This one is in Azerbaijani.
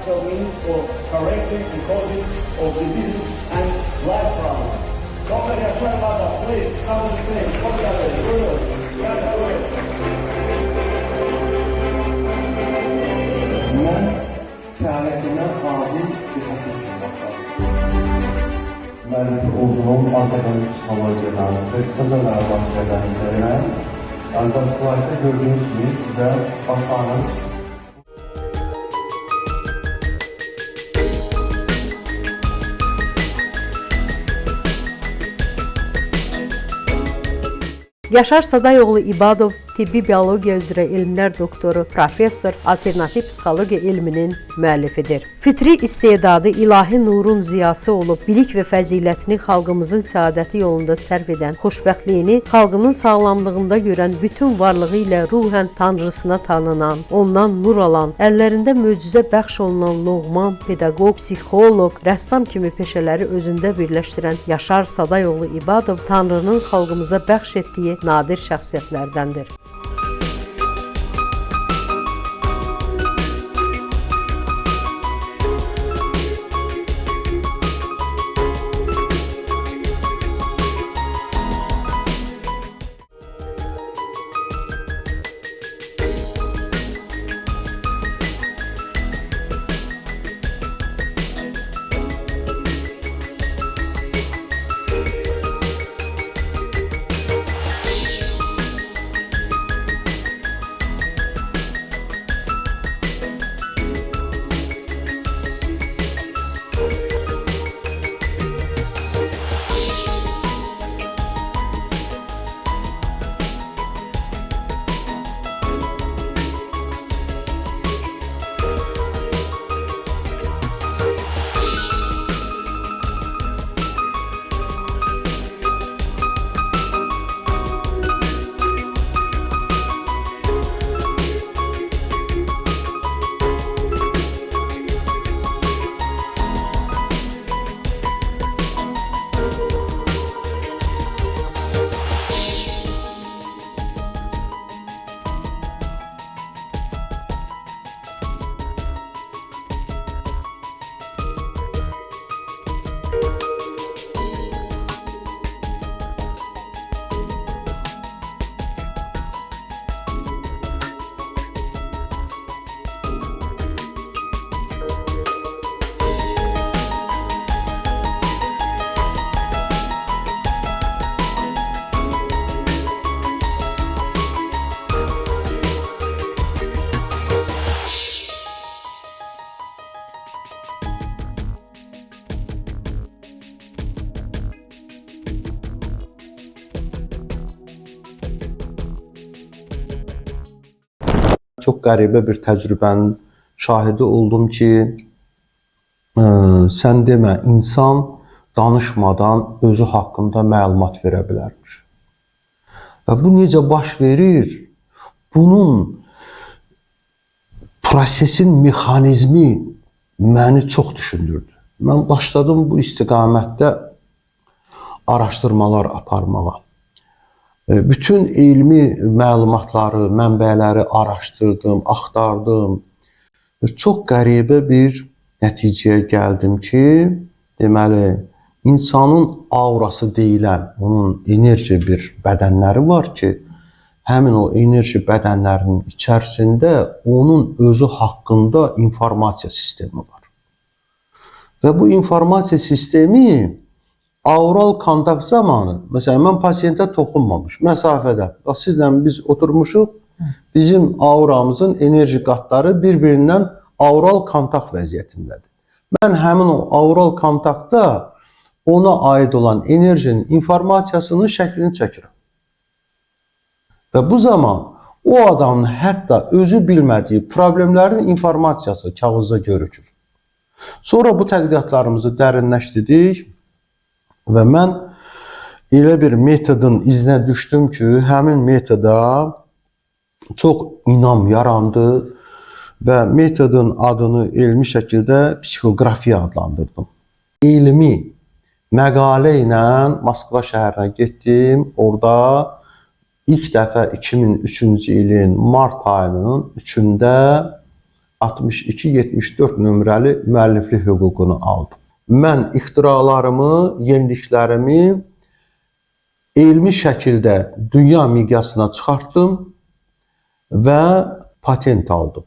practical means for correcting the causes of diseases and life problems. Dr. Yaşar Bada, please come to the stage. Mən fəaliyyətimdən adi bir həkim kimi baxıram. Müəllif olduğum akademik psixologiya dərsi, qısaca məlumat verirəm. Ancaq slaytda gördüyünüz kimi sizə başlanın. Yaşar Sadayoğlu İbadov tibbi biologiya üzrə elmlər doktoru, professor, alternativ psixologiya elminin müəllifidir. Fitri istedadı ilahi nurun ziyası olub, bilik və fəzilətini xalqımızın səadəti yolunda sərf edən, xoşbəxtliyini xalqının sağlamlığında görən, bütün varlığı ilə ruhən Tanrısına tanınan, ondan nur alan, əllərində möcüzə bəxş olunan loğman, pedaqoq, psixoloq, rəssam kimi peşələri özündə birləşdirən Yaşar Sadayoğlu İbadov Tanrının xalqımıza bəxş etdiyi nadir şəxsiyyətlərdəndir. Çox qəribə bir təcrübənin şahidi oldum ki, sən demə, insan danışmadan özü haqqında məlumat verə bilərmiş. Və bu necə baş verir? Bunun prosesin mexanizmi məni çox düşündürdü. Mən başladım bu istiqamətdə araşdırmalar aparmağa. Bütün elmi məlumatları, mənbələri araşdırdım, axtardım. Çox qəribə bir nəticəyə gəldim ki, deməli, insanın aurası deyilən, onun enerji bir bədənləri var ki, həmin o enerji bədənlərinin içərisində onun özü haqqında informasiya sistemi var. Və bu informasiya sistemi aural kontakt zamanı, məsələn, mən pasiyentə toxunmamış, məsafədə, sizlə biz oturmuşuq, bizim auramızın enerji qatları bir-birindən aural kontakt vəziyyətindədir. Mən həmin o aural kontaktda ona aid olan enerjinin informasiyasının şəklini çəkirəm. Və bu zaman o adamın hətta özü bilmədiyi problemlərin informasiyası kağızda görükür. Sonra bu tədqiqatlarımızı dərinləşdirdik və mən elə bir metodun izinə düşdüm ki, həmin metoda çox inam yarandı və metodun adını elmi şəkildə psixografiya adlandırdım. Elmi məqalə ilə Moskva şəhərinə getdim. Orada ilk dəfə 2003-cü ilin mart ayının 3-də 62-74 nömrəli müəlliflik hüququnu aldım. Mən ixtiralarımı, yeniliklərimi elmi şəkildə dünya miqyasına çıxartdım və patent aldım.